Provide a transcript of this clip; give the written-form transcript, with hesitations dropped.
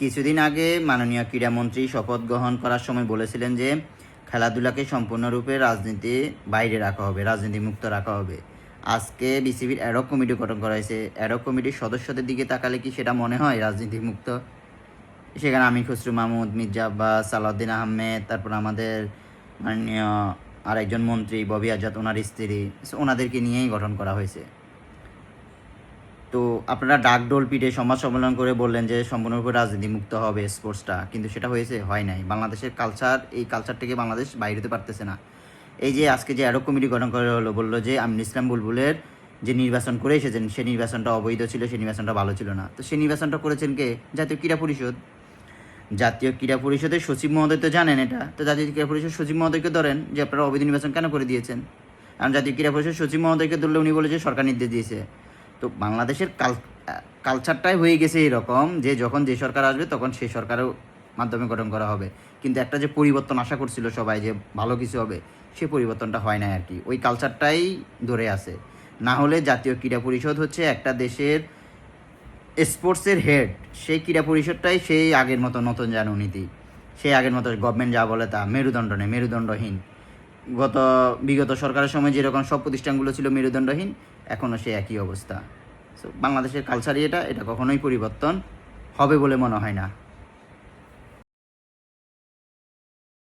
কিছুদিন আগে মাননীয় ক্রীড়ামন্ত্রী শপথ গ্রহণ করার সময় বলেছিলেন যে খেলাধুলাকে সম্পূর্ণরূপে রাজনীতি বাইরে রাখা হবে, রাজনীতি মুক্ত রাখা হবে। আজকে বিসিবির অ্যাডহক কমিটি গঠন করা হয়েছে। অ্যাডহক কমিটির সদস্যদের দিকে তাকালে কি সেটা মনে হয় রাজনীতি মুক্ত? সেখানে আমির খসরু মাহমুদ, মির্জা আব্বাস, সালাউদ্দিন আহমেদ, তারপর আমাদের মাননীয় আরেকজন মন্ত্রী ববি আজাদ, ওনার স্ত্রী, ওনাদেরকে নিয়েই গঠন করা হয়েছে। তো আপনারা ডাকডোল পিটে সংবাদ সম্মেলন করে বললেন যে সম্পূর্ণরূপে রাজনীতি মুক্ত হবে স্পোর্টসটা, কিন্তু সেটা হয়েছে? হয় নাই। বাংলাদেশের কালচার, এই কালচার থেকে বাংলাদেশ বাইরে হতে পারতেছে না। এই যে আজকে যে অ্যাডহক কমিটি গঠন করা হলো, বললো যে আমিনুল ইসলাম বুলবুলের যে নির্বাচন করে এসেছেন সেই নির্বাচনটা অবৈধ ছিল, সেই নির্বাচনটা ভালো ছিল না। তো সেই নির্বাচনটা করেছেন কে? জাতীয় ক্রীড়া পরিষদ। জাতীয় ক্রীড়া পরিষদের সচিব মহোদয় তো জানেন এটা। তো জাতীয় ক্রীড়া পরিষদ সচিব মহোদয়কে ধরেন যে আপনারা অবৈধ নির্বাচন কেন করে দিয়েছেন। কারণ জাতীয় ক্রীড়া পরিষদ সচিব মহোদয়কে ধরলে উনি বলে যে সরকার নির্দেশ দিয়েছে। তো বাংলাদেশের কালচারটাই হয়ে গেছে এরকম যে যখন যে সরকার আসবে তখন সেই সরকারের মাধ্যমে গঠন করা হবে। কিন্তু একটা যে পরিবর্তন আশা করছিল সবাই যে ভালো কিছু হবে, সে পরিবর্তনটা হয় না আর কি। ওই কালচারটাই ধরে আছে। না হলে জাতীয় ক্রীড়া পরিষদ হচ্ছে একটা দেশের স্পোর্টসের হেড। সেই ক্রীড়া পরিষদটাই সেই আগের মতো নতুন নীতি, সেই আগের মতো গভর্নমেন্ট যা বলে তা মেরুদণ্ড নেই, মেরুদণ্ডহীন। বিগত সরকারের সময় যেরকম সব প্রতিষ্ঠানগুলো ছিল মেরুদণ্ডহীন, এখনও সে একই অবস্থা। সো বাংলাদেশের কালচারই এটা কখনোই পরিবর্তন হবে বলে মনে হয় না।